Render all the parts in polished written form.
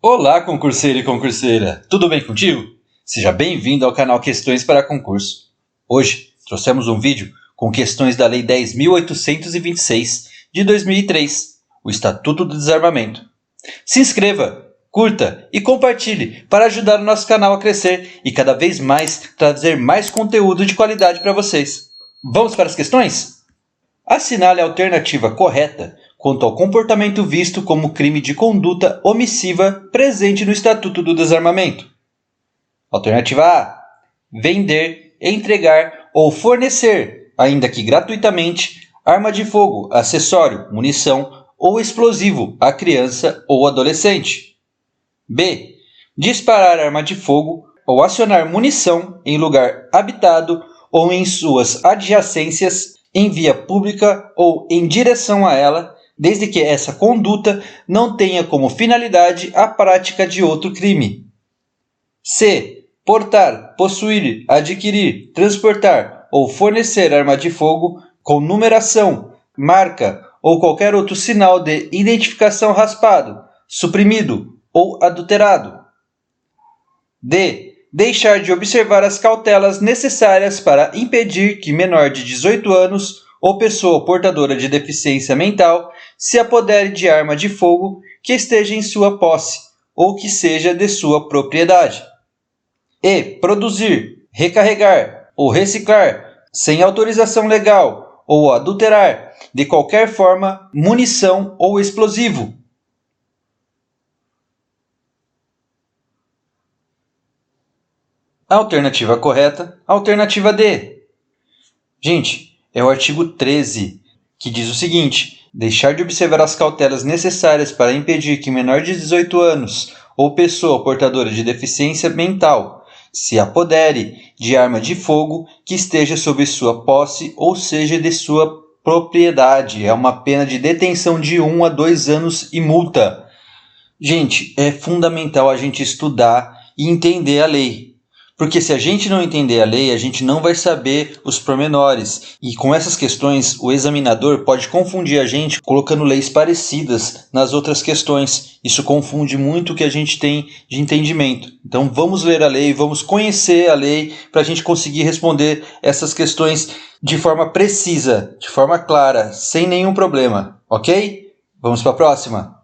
Olá, concurseiro e concurseira! Tudo bem contigo? Seja bem-vindo ao canal Questões para Concurso. Hoje, trouxemos um vídeo com questões da Lei 10.826 de 2003, o Estatuto do Desarmamento. Se inscreva, curta e compartilhe para ajudar o nosso canal a crescer e cada vez mais trazer mais conteúdo de qualidade para vocês. Vamos para as questões? Assinale a alternativa correta quanto ao comportamento visto como crime de conduta omissiva presente no Estatuto do Desarmamento. Alternativa A. Vender, entregar ou fornecer, ainda que gratuitamente, arma de fogo, acessório, munição ou explosivo a criança ou adolescente. B. Disparar arma de fogo ou acionar munição em lugar habitado ou em suas adjacências em via pública ou em direção a ela, desde que essa conduta não tenha como finalidade a prática de outro crime. C. Portar, possuir, adquirir, transportar ou fornecer arma de fogo com numeração, marca ou qualquer outro sinal de identificação raspado, suprimido ou adulterado. D. Deixar de observar as cautelas necessárias para impedir que menor de 18 anos ou pessoa portadora de deficiência mental se apodere de arma de fogo que esteja em sua posse ou que seja de sua propriedade. E. Produzir, recarregar ou reciclar, sem autorização legal, ou adulterar, de qualquer forma, munição ou explosivo. Alternativa correta, alternativa D. Gente, é o artigo 13, que diz o seguinte: deixar de observar as cautelas necessárias para impedir que menor de 18 anos ou pessoa portadora de deficiência mental se apodere de arma de fogo que esteja sob sua posse ou seja de sua propriedade. É uma pena de detenção de 1 a 2 anos e multa. Gente, é fundamental a gente estudar e entender a lei. Porque se a gente não entender a lei, a gente não vai saber os pormenores. E com essas questões, o examinador pode confundir a gente colocando leis parecidas nas outras questões. Isso confunde muito o que a gente tem de entendimento. Então vamos ler a lei, vamos conhecer a lei para a gente conseguir responder essas questões de forma precisa, de forma clara, sem nenhum problema. Ok? Vamos para a próxima.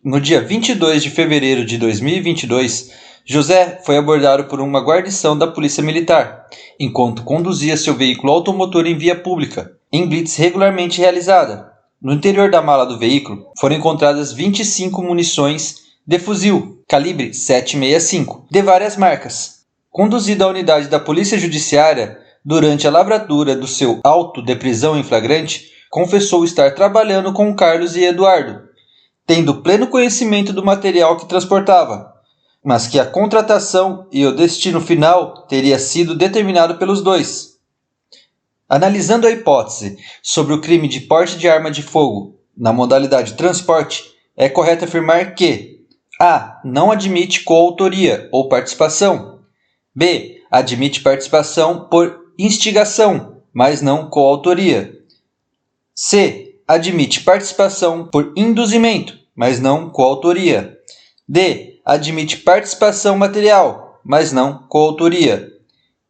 No dia 22 de fevereiro de 2022, José foi abordado por uma guarnição da Polícia Militar, enquanto conduzia seu veículo automotor em via pública, em blitz regularmente realizada. No interior da mala do veículo foram encontradas 25 munições de fuzil, calibre 7,65, de várias marcas. Conduzido à unidade da Polícia Judiciária, durante a lavratura do seu auto de prisão em flagrante, confessou estar trabalhando com Carlos e Eduardo, tendo pleno conhecimento do material que transportava, mas que a contratação e o destino final teria sido determinado pelos dois. Analisando a hipótese sobre o crime de porte de arma de fogo na modalidade transporte, é correto afirmar que A. Não admite coautoria ou participação. B. Admite participação por instigação, mas não coautoria. C. Admite participação por induzimento, mas não coautoria. D. Admite participação material, mas não coautoria.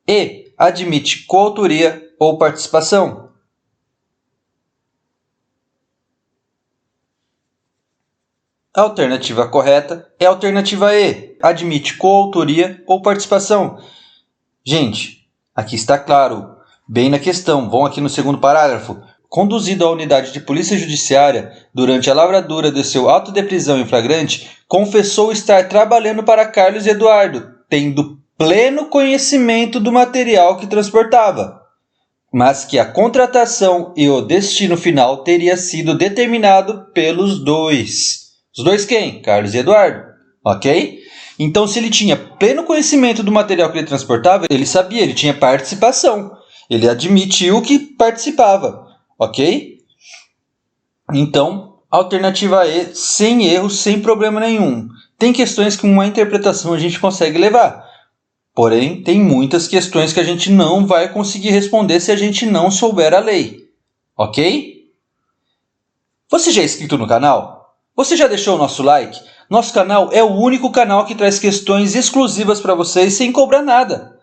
E. Admite coautoria ou participação. A alternativa correta é a alternativa E. Admite coautoria ou participação. Gente, aqui está claro, bem na questão. Vão aqui no segundo parágrafo. Conduzido à unidade de polícia judiciária durante a lavratura de seu auto de prisão em flagrante, confessou estar trabalhando para Carlos e Eduardo, tendo pleno conhecimento do material que transportava, mas que a contratação e o destino final teria sido determinado pelos dois. Os dois quem? Carlos e Eduardo, ok? Então, se ele tinha pleno conhecimento do material que ele transportava, ele sabia, ele tinha participação, ele admitiu que participava. Ok? Então, alternativa E, sem erro, sem problema nenhum. Tem questões que com uma interpretação a gente consegue levar. Porém, tem muitas questões que a gente não vai conseguir responder se a gente não souber a lei. Ok? Você já é inscrito no canal? Você já deixou o nosso like? Nosso canal é o único canal que traz questões exclusivas para vocês sem cobrar nada.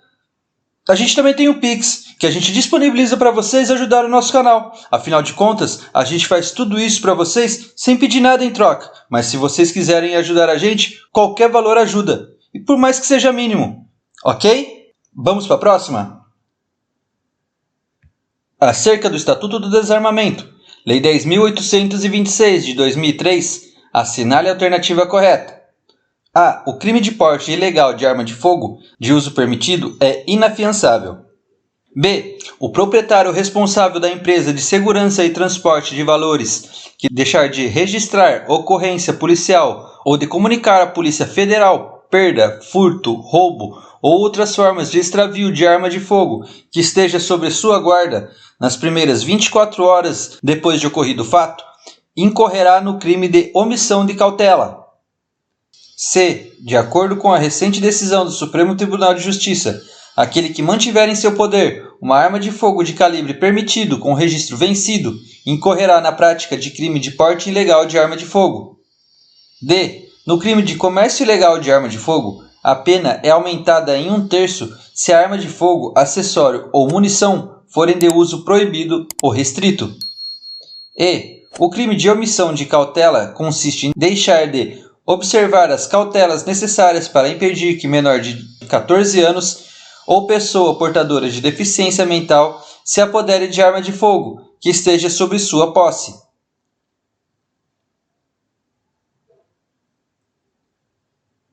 A gente também tem o Pix, que a gente disponibiliza para vocês ajudar o nosso canal. Afinal de contas, a gente faz tudo isso para vocês sem pedir nada em troca. Mas se vocês quiserem ajudar a gente, qualquer valor ajuda. E por mais que seja mínimo. Ok? Vamos para a próxima? Acerca do Estatuto do Desarmamento. Lei 10.826 de 2003. Assinale a alternativa correta. A. O crime de porte ilegal de arma de fogo de uso permitido é inafiançável. B. O proprietário responsável da empresa de segurança e transporte de valores que deixar de registrar ocorrência policial ou de comunicar à Polícia Federal perda, furto, roubo ou outras formas de extravio de arma de fogo que esteja sob sua guarda nas primeiras 24 horas depois de ocorrido o fato, incorrerá no crime de omissão de cautela. C. De acordo com a recente decisão do Supremo Tribunal de Justiça, aquele que mantiver em seu poder uma arma de fogo de calibre permitido com registro vencido incorrerá na prática de crime de porte ilegal de arma de fogo. D. No crime de comércio ilegal de arma de fogo, a pena é aumentada em 1/3 se a arma de fogo, acessório ou munição forem de uso proibido ou restrito. E. O crime de omissão de cautela consiste em deixar de observar as cautelas necessárias para impedir que menor de 14 anos ou pessoa portadora de deficiência mental se apodere de arma de fogo que esteja sob sua posse.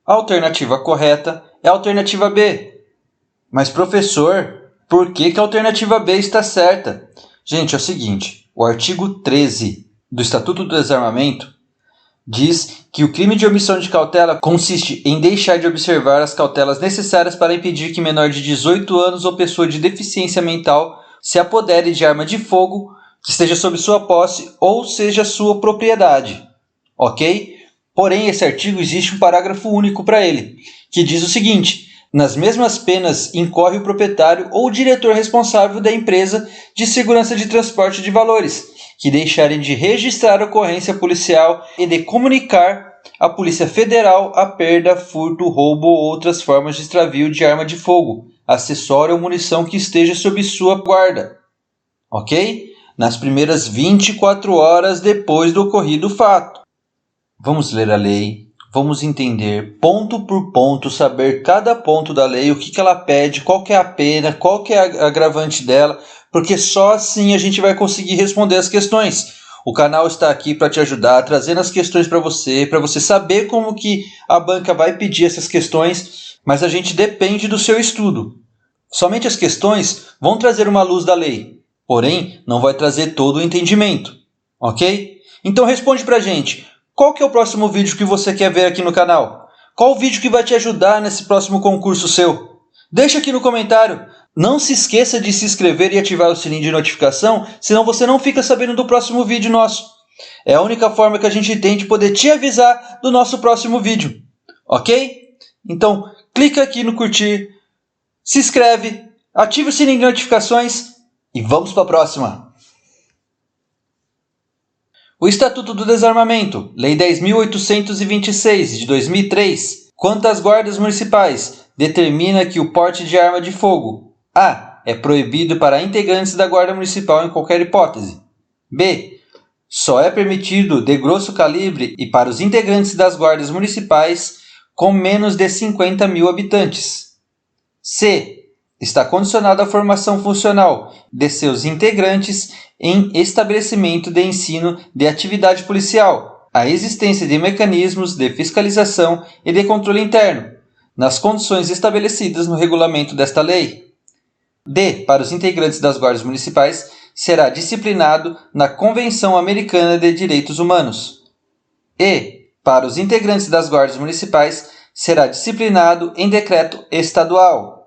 A alternativa correta é a alternativa B. Mas professor, por que a alternativa B está certa? Gente, é o seguinte, o artigo 13 do Estatuto do Desarmamento diz que o crime de omissão de cautela consiste em deixar de observar as cautelas necessárias para impedir que menor de 18 anos ou pessoa de deficiência mental se apodere de arma de fogo que esteja sob sua posse ou seja sua propriedade. Ok? Porém, esse artigo existe um parágrafo único para ele, que diz o seguinte: nas mesmas penas incorre o proprietário ou o diretor responsável da empresa de segurança de transporte de valores, que deixarem de registrar ocorrência policial e de comunicar à Polícia Federal a perda, furto, roubo ou outras formas de extravio de arma de fogo, acessório ou munição que esteja sob sua guarda. Ok? Nas primeiras 24 horas depois do ocorrido fato. Vamos ler a lei, vamos entender ponto por ponto, saber cada ponto da lei, o que ela pede, qual que é a pena, qual que é a agravante dela, porque só assim a gente vai conseguir responder as questões. O canal está aqui para te ajudar, trazendo as questões para você saber como que a banca vai pedir essas questões, mas a gente depende do seu estudo. Somente as questões vão trazer uma luz da lei, porém não vai trazer todo o entendimento, ok? Então responde para a gente, qual que é o próximo vídeo que você quer ver aqui no canal? Qual o vídeo que vai te ajudar nesse próximo concurso seu? Deixa aqui no comentário. Não se esqueça de se inscrever e ativar o sininho de notificação, senão você não fica sabendo do próximo vídeo nosso. É a única forma que a gente tem de poder te avisar do nosso próximo vídeo. Ok? Então, clica aqui no curtir, se inscreve, ativa o sininho de notificações e vamos para a próxima. O Estatuto do Desarmamento, Lei 10.826 de 2003, quanto às guardas municipais, determina que o porte de arma de fogo: A. É proibido para integrantes da Guarda Municipal em qualquer hipótese. B. Só é permitido de grosso calibre e para os integrantes das guardas municipais com menos de 50.000 habitantes. C. Está condicionado à formação funcional de seus integrantes em estabelecimento de ensino de atividade policial, a existência de mecanismos de fiscalização e de controle interno, nas condições estabelecidas no regulamento desta lei. D. Para os integrantes das guardas municipais, será disciplinado na Convenção Americana de Direitos Humanos. E. Para os integrantes das guardas municipais, será disciplinado em decreto estadual.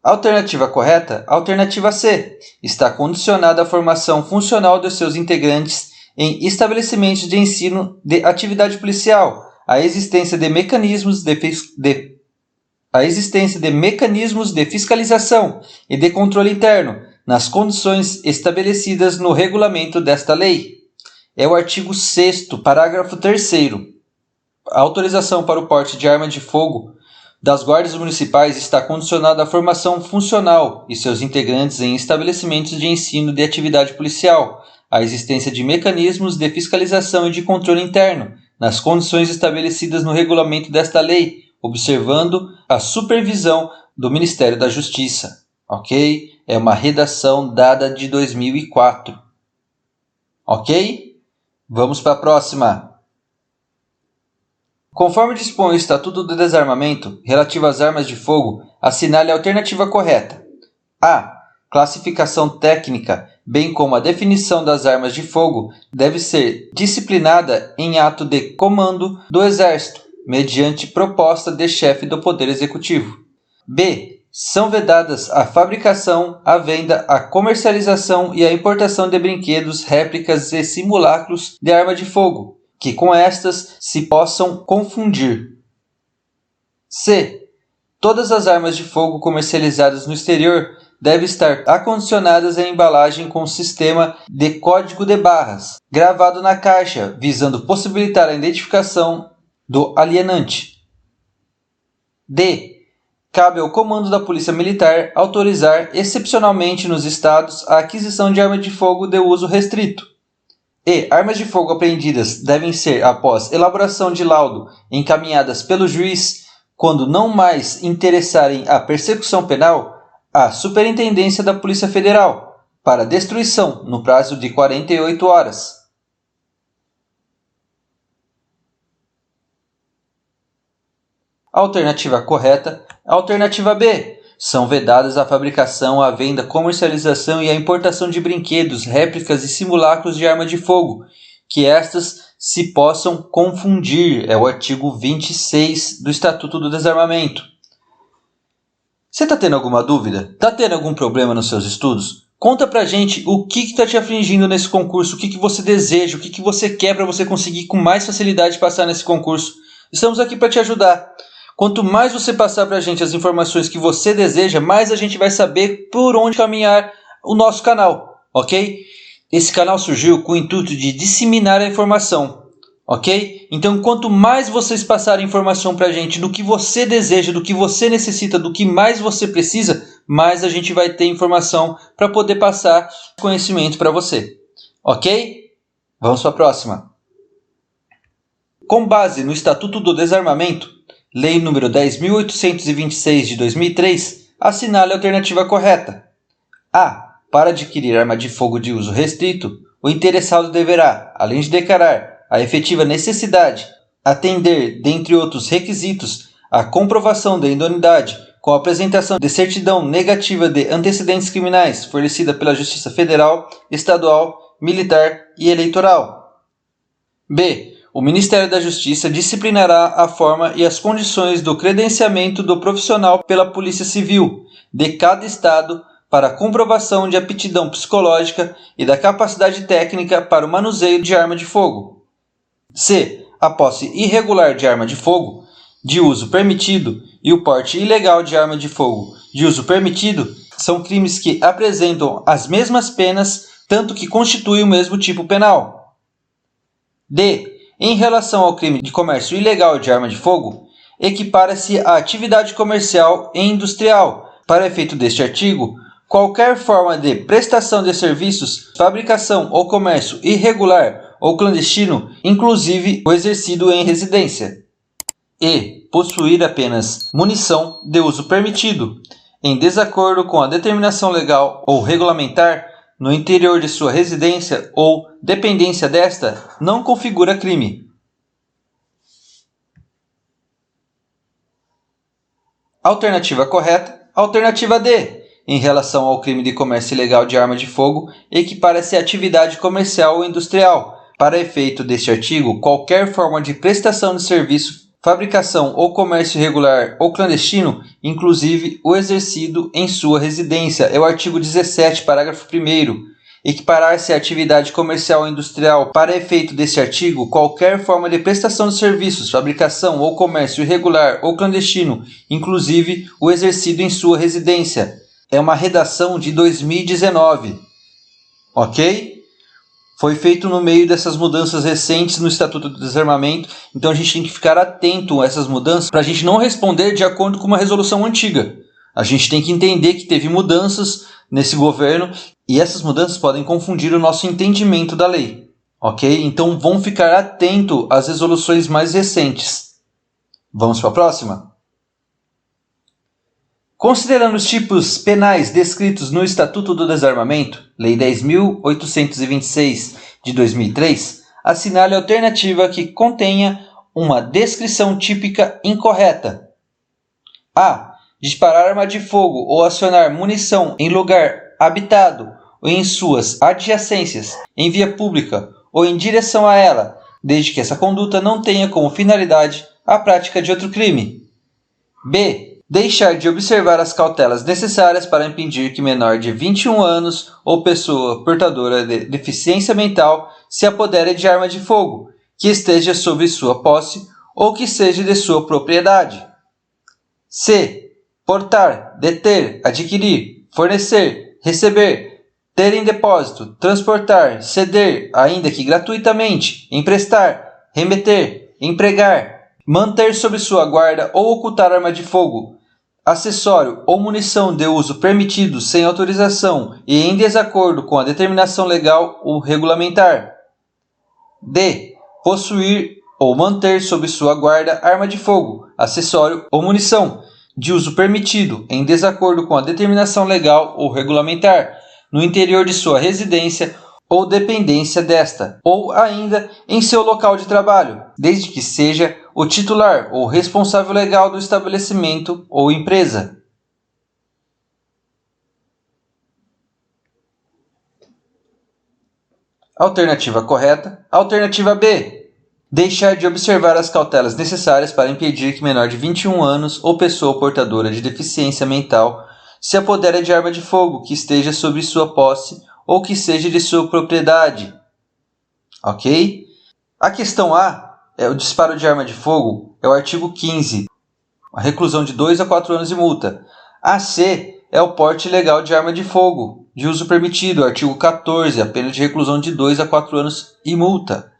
Alternativa correta, alternativa C. Está condicionada à formação funcional dos seus integrantes em estabelecimentos de ensino de atividade policial, a existência de mecanismos de fiscalização e de controle interno, nas condições estabelecidas no regulamento desta lei. É o artigo 6º, parágrafo 3º. A autorização para o porte de arma de fogo das guardas municipais está condicionada à formação funcional e seus integrantes em estabelecimentos de ensino de atividade policial, à existência de mecanismos de fiscalização e de controle interno, nas condições estabelecidas no regulamento desta lei, observando a supervisão do Ministério da Justiça. Ok? É uma redação dada de 2004. Ok? Vamos para a próxima. Conforme dispõe o Estatuto do Desarmamento, relativo às armas de fogo, assinale a alternativa correta. A. Classificação técnica, bem como a definição das armas de fogo, deve ser disciplinada em ato de comando do Exército, mediante proposta de chefe do Poder Executivo. B. São vedadas a fabricação, a venda, a comercialização e a importação de brinquedos, réplicas e simulacros de arma de fogo, que com estas se possam confundir. C. Todas as armas de fogo comercializadas no exterior devem estar acondicionadas em embalagem com sistema de código de barras, gravado na caixa, visando possibilitar a identificação do alienante. D. Cabe ao comando da Polícia Militar autorizar, excepcionalmente nos estados, a aquisição de arma de fogo de uso restrito. E armas de fogo apreendidas devem ser, após elaboração de laudo, encaminhadas pelo juiz, quando não mais interessarem a persecução penal, à Superintendência da Polícia Federal, para destruição no prazo de 48 horas. Alternativa correta, alternativa B. São vedadas a fabricação, a venda, comercialização e a importação de brinquedos, réplicas e simulacros de arma de fogo, que estas se possam confundir. É o artigo 26 do Estatuto do Desarmamento. Você está tendo alguma dúvida? Está tendo algum problema nos seus estudos? Conta pra gente o que está te afligindo nesse concurso, o que você deseja, o que você quer para você conseguir com mais facilidade passar nesse concurso. Estamos aqui para te ajudar. Quanto mais você passar para a gente as informações que você deseja, mais a gente vai saber por onde caminhar o nosso canal, ok? Esse canal surgiu com o intuito de disseminar a informação, ok? Então, quanto mais vocês passarem informação para a gente do que você deseja, do que você necessita, do que mais você precisa, mais a gente vai ter informação para poder passar conhecimento para você, ok? Vamos para a próxima. Com base no Estatuto do Desarmamento, Lei nº 10.826 de 2003, assinale a alternativa correta. A. Para adquirir arma de fogo de uso restrito, o interessado deverá, além de declarar a efetiva necessidade, atender, dentre outros requisitos, a comprovação da idoneidade com a apresentação de certidão negativa de antecedentes criminais fornecida pela Justiça Federal, Estadual, Militar e Eleitoral. B. O Ministério da Justiça disciplinará a forma e as condições do credenciamento do profissional pela Polícia Civil de cada estado para a comprovação de aptidão psicológica e da capacidade técnica para o manuseio de arma de fogo. C. A posse irregular de arma de fogo de uso permitido e o porte ilegal de arma de fogo de uso permitido são crimes que apresentam as mesmas penas, tanto que constituem o mesmo tipo penal. D. Em relação ao crime de comércio ilegal de arma de fogo, equipara-se a atividade comercial e industrial. Para efeito deste artigo, qualquer forma de prestação de serviços, fabricação ou comércio irregular ou clandestino, inclusive o exercido em residência. E possuir apenas munição de uso permitido, em desacordo com a determinação legal ou regulamentar, no interior de sua residência ou dependência desta, não configura crime. Alternativa correta, alternativa D. Em relação ao crime de comércio ilegal de arma de fogo, equipara-se a atividade comercial ou industrial. Para efeito deste artigo, qualquer forma de prestação de serviço, fabricação ou comércio irregular ou clandestino, inclusive o exercido em sua residência. É o artigo 17, parágrafo 1º. Equiparar-se à atividade comercial ou industrial. Para efeito deste artigo, qualquer forma de prestação de serviços, fabricação ou comércio irregular ou clandestino, inclusive o exercido em sua residência. é uma redação de 2019, ok? Foi feito no meio dessas mudanças recentes no Estatuto do Desarmamento, então a gente tem que ficar atento a essas mudanças para a gente não responder de acordo com uma resolução antiga. A gente tem que entender que teve mudanças nesse governo e essas mudanças podem confundir o nosso entendimento da lei, ok? Então vamos ficar atento às resoluções mais recentes. Vamos para a próxima? Considerando os tipos penais descritos no Estatuto do Desarmamento, Lei 10.826 de 2003, assinale a alternativa que contenha uma descrição típica incorreta. A. Disparar arma de fogo ou acionar munição em lugar habitado ou em suas adjacências, em via pública ou em direção a ela, desde que essa conduta não tenha como finalidade a prática de outro crime. B. Deixar de observar as cautelas necessárias para impedir que menor de 21 anos ou pessoa portadora de deficiência mental se apodere de arma de fogo, que esteja sob sua posse ou que seja de sua propriedade. C. Portar, deter, adquirir, fornecer, receber, ter em depósito, transportar, ceder, ainda que gratuitamente, emprestar, remeter, empregar, manter sob sua guarda ou ocultar arma de fogo, acessório ou munição de uso permitido sem autorização e em desacordo com a determinação legal ou regulamentar. D. Possuir ou manter sob sua guarda arma de fogo, acessório ou munição de uso permitido em desacordo com a determinação legal ou regulamentar no interior de sua residência ou dependência desta, ou ainda em seu local de trabalho, desde que seja o titular ou responsável legal do estabelecimento ou empresa. Alternativa correta. Alternativa B. Deixar de observar as cautelas necessárias para impedir que menor de 21 anos ou pessoa portadora de deficiência mental se apodere de arma de fogo que esteja sob sua posse ou que seja de sua propriedade. Ok? A questão A é o disparo de arma de fogo, é o artigo 15, a reclusão de 2 a 4 anos e multa. A C é o porte ilegal de arma de fogo, de uso permitido, artigo 14, a pena de reclusão de 2 a 4 anos e multa.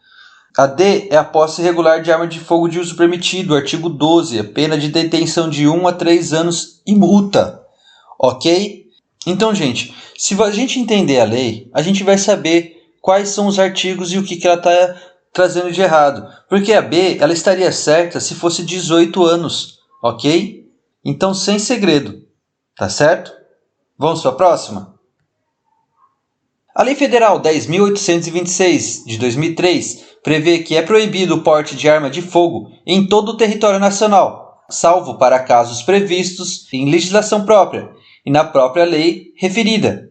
A D é a posse irregular de arma de fogo de uso permitido, artigo 12, a pena de detenção de 1 a 3 anos e multa. Ok? Então, gente, se a gente entender a lei, a gente vai saber quais são os artigos e o que ela está trazendo de errado. Porque a B, ela estaria certa se fosse 18 anos, ok? Então, sem segredo, tá certo? Vamos para a próxima? A Lei Federal 10.826, de 2003, prevê que é proibido o porte de arma de fogo em todo o território nacional, salvo para casos previstos em legislação própria e na própria lei referida.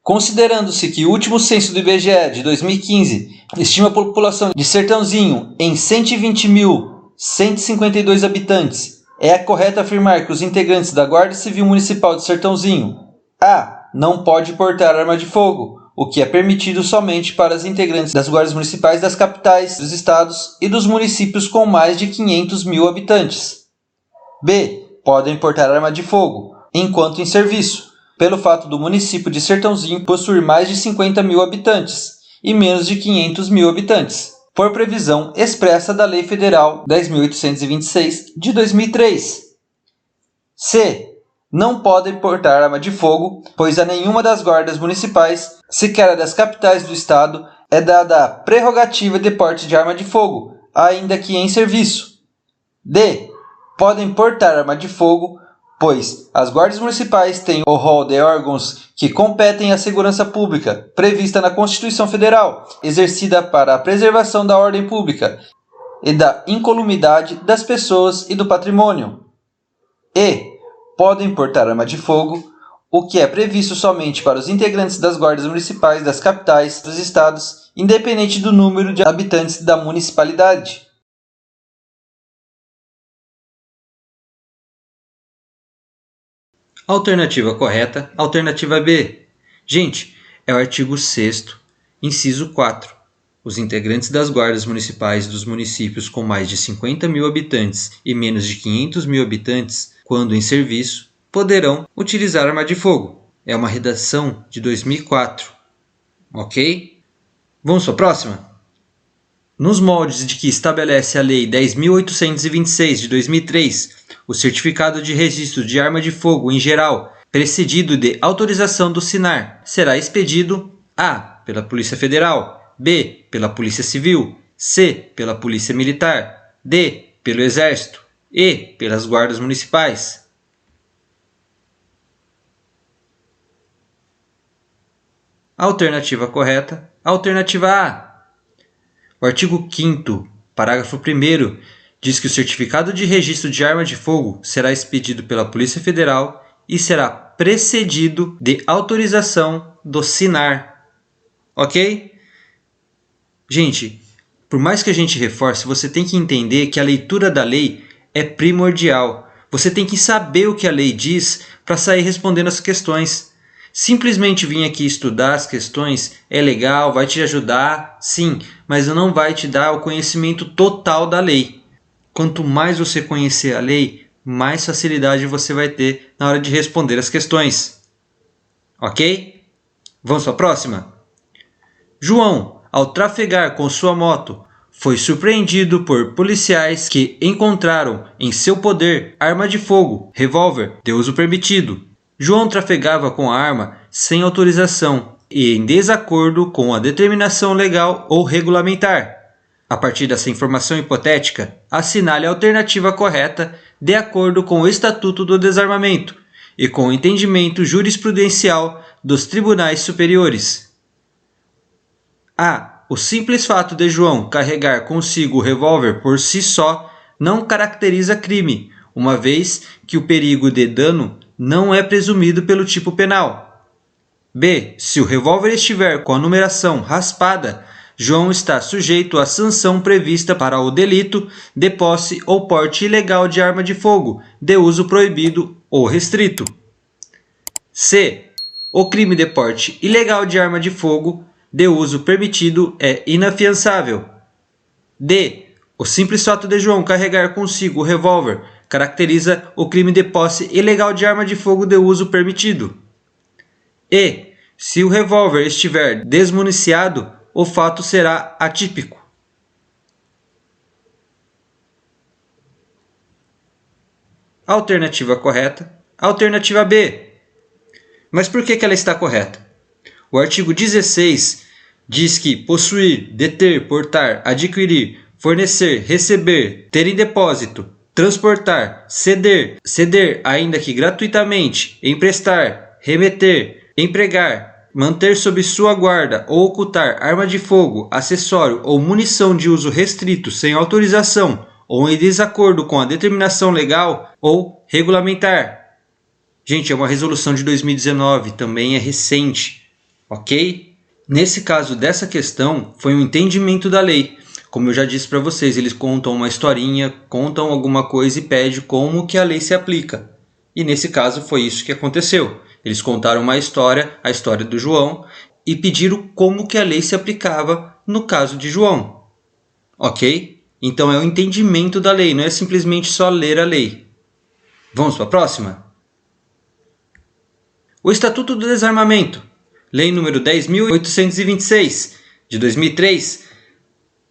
Considerando-se que o último censo do IBGE de 2015 estima a população de Sertãozinho em 120.152 habitantes, é correto afirmar que os integrantes da Guarda Civil Municipal de Sertãozinho A. Não pode portar arma de fogo, o que é permitido somente para os integrantes das guardas municipais das capitais dos estados e dos municípios com mais de 500 mil habitantes. B. Podem portar arma de fogo, enquanto em serviço, pelo fato do município de Sertãozinho possuir mais de 50 mil habitantes e menos de 500 mil habitantes, por previsão expressa da Lei Federal 10.826, de 2003. C. Não podem portar arma de fogo, pois a nenhuma das guardas municipais, sequer a das capitais do estado, é dada a prerrogativa de porte de arma de fogo, ainda que em serviço. D. Podem portar arma de fogo, pois as guardas municipais têm o rol de órgãos que competem à segurança pública, prevista na Constituição Federal, exercida para a preservação da ordem pública e da incolumidade das pessoas e do patrimônio. E. Podem portar arma de fogo, o que é previsto somente para os integrantes das guardas municipais das capitais dos estados, independente do número de habitantes da municipalidade. Alternativa correta, alternativa B. Gente, é o artigo 6º, inciso 4. Os integrantes das guardas municipais dos municípios com mais de 50 mil habitantes e menos de 500 mil habitantes, quando em serviço, poderão utilizar arma de fogo. É uma redação de 2004, ok? Vamos para a próxima? Nos moldes de que estabelece a Lei 10.826 de 2003, o certificado de registro de arma de fogo em geral, precedido de autorização do SINAR, será expedido a. Pela Polícia Federal, b. Pela Polícia Civil, c. Pela Polícia Militar, d. Pelo Exército e. Pelas Guardas Municipais. Alternativa correta, alternativa A. O artigo 5º, parágrafo 1º, diz que o certificado de registro de arma de fogo será expedido pela Polícia Federal e será precedido de autorização do SINAR. Ok? Gente, por mais que a gente reforce, você tem que entender que a leitura da lei é primordial. Você tem que saber o que a lei diz para sair respondendo as questões. Simplesmente vir aqui estudar as questões é legal, vai te ajudar, sim, mas não vai te dar o conhecimento total da lei. Quanto mais você conhecer a lei, mais facilidade você vai ter na hora de responder as questões. Ok? Vamos para a próxima? João, ao trafegar com sua moto, foi surpreendido por policiais que encontraram em seu poder arma de fogo, revólver, de uso permitido. João trafegava com a arma sem autorização e em desacordo com a determinação legal ou regulamentar. A partir dessa informação hipotética, assinale a alternativa correta de acordo com o Estatuto do Desarmamento e com o entendimento jurisprudencial dos tribunais superiores. A. O simples fato de João carregar consigo o revólver por si só não caracteriza crime, uma vez que o perigo de dano não é presumido pelo tipo penal. B. Se o revólver estiver com a numeração raspada, João está sujeito à sanção prevista para o delito de posse ou porte ilegal de arma de fogo, de uso proibido ou restrito. C. O crime de porte ilegal de arma de fogo, de uso permitido, é inafiançável. D. O simples fato de João carregar consigo o revólver caracteriza o crime de posse ilegal de arma de fogo de uso permitido. E. Se o revólver estiver desmuniciado, o fato será atípico. Alternativa correta. Alternativa B. Mas por que ela está correta? O artigo 16 diz que possuir, deter, portar, adquirir, fornecer, receber, ter em depósito, transportar, ceder, ainda que gratuitamente, emprestar, remeter, empregar, manter sob sua guarda ou ocultar arma de fogo, acessório ou munição de uso restrito sem autorização ou em desacordo com a determinação legal ou regulamentar. Gente, é uma resolução de 2019, também é recente, ok? Nesse caso dessa questão, foi um entendimento da lei. Como eu já disse para vocês, eles contam uma historinha, contam alguma coisa e pedem como que a lei se aplica. E nesse caso foi isso que aconteceu. Eles contaram uma história, a história do João, e pediram como que a lei se aplicava no caso de João. Ok? Então é o entendimento da lei, não é simplesmente só ler a lei. Vamos para a próxima? O Estatuto do Desarmamento, Lei nº 10.826, de 2003,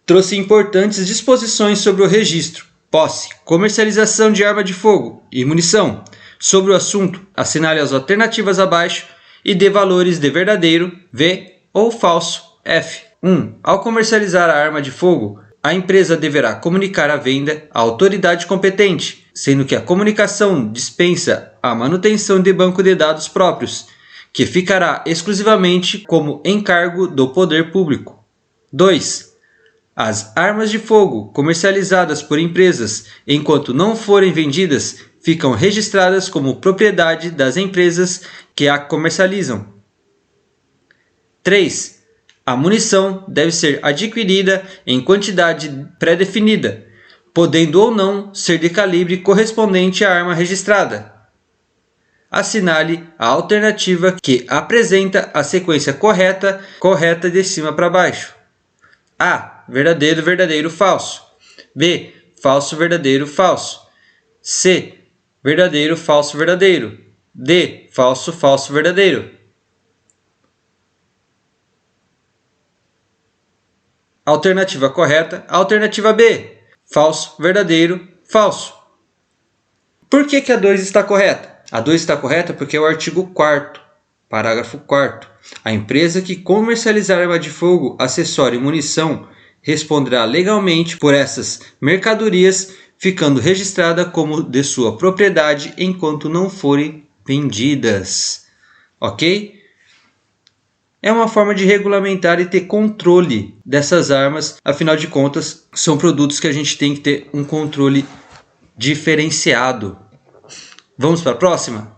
trouxe importantes disposições sobre o registro, posse, comercialização de arma de fogo e munição. Sobre o assunto, assinale as alternativas abaixo e dê valores de verdadeiro, V, ou falso, F. 1. Ao comercializar a arma de fogo, a empresa deverá comunicar a venda à autoridade competente, sendo que a comunicação dispensa a manutenção de banco de dados próprios, que ficará exclusivamente como encargo do poder público. 2. As armas de fogo comercializadas por empresas, enquanto não forem vendidas, ficam registradas como propriedade das empresas que a comercializam. 3. A munição deve ser adquirida em quantidade pré-definida, podendo ou não ser de calibre correspondente à arma registrada. Assinale a alternativa que apresenta a sequência correta de cima para baixo. A. Verdadeiro, verdadeiro, falso. B. Falso, verdadeiro, falso. C. Verdadeiro, falso, verdadeiro. D. Falso, falso, verdadeiro. Alternativa correta, alternativa B. Falso, verdadeiro, falso. Por que a 2 está correta? A 2 está correta porque é o artigo 4º, parágrafo 4º. A empresa que comercializar arma de fogo, acessório e munição responderá legalmente por essas mercadorias, ficando registrada como de sua propriedade enquanto não forem vendidas. Ok? É uma forma de regulamentar e ter controle dessas armas. Afinal de contas, são produtos que a gente tem que ter um controle diferenciado. Vamos para a próxima?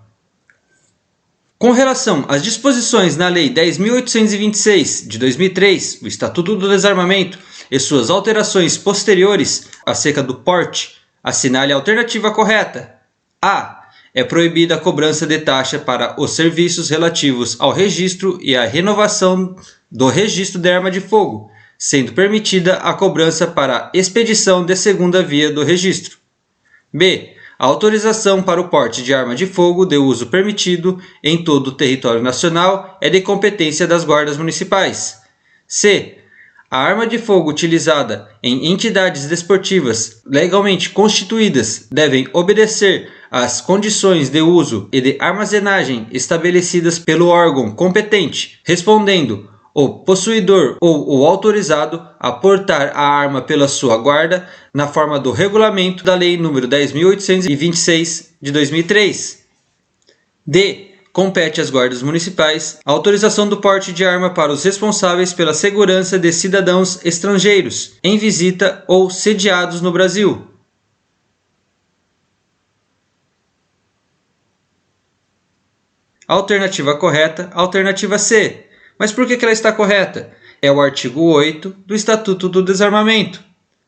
Com relação às disposições na Lei 10.826 de 2003, o Estatuto do Desarmamento, e suas alterações posteriores acerca do porte, assinale a alternativa correta. A. É proibida a cobrança de taxa para os serviços relativos ao registro e à renovação do registro de arma de fogo, sendo permitida a cobrança para expedição de segunda via do registro. B. A autorização para o porte de arma de fogo de uso permitido em todo o território nacional é de competência das guardas municipais. C. A arma de fogo utilizada em entidades desportivas legalmente constituídas devem obedecer às condições de uso e de armazenagem estabelecidas pelo órgão competente, respondendo o possuidor ou o autorizado a portar a arma pela sua guarda na forma do regulamento da Lei nº 10.826 de 2003. D. Compete às guardas municipais a autorização do porte de arma para os responsáveis pela segurança de cidadãos estrangeiros em visita ou sediados no Brasil. Alternativa correta, alternativa C. Mas por que ela está correta? É o artigo 8º do Estatuto do Desarmamento.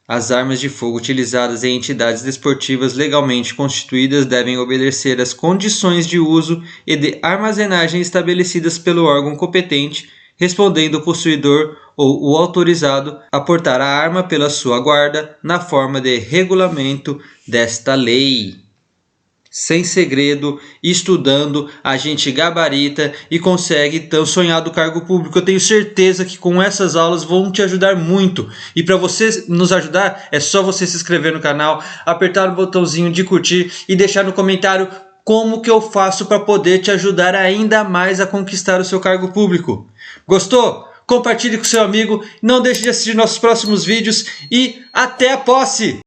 As armas de fogo utilizadas em entidades desportivas legalmente constituídas devem obedecer às condições de uso e de armazenagem estabelecidas pelo órgão competente, respondendo o possuidor ou o autorizado a portar a arma pela sua guarda na forma de regulamento desta lei. Sem segredo, estudando, a gente gabarita e consegue ter o sonhado cargo público. Eu tenho certeza que com essas aulas vão te ajudar muito. E para você nos ajudar, é só você se inscrever no canal, apertar o botãozinho de curtir e deixar no comentário como que eu faço para poder te ajudar ainda mais a conquistar o seu cargo público. Gostou? Compartilhe com seu amigo, não deixe de assistir nossos próximos vídeos e até a posse!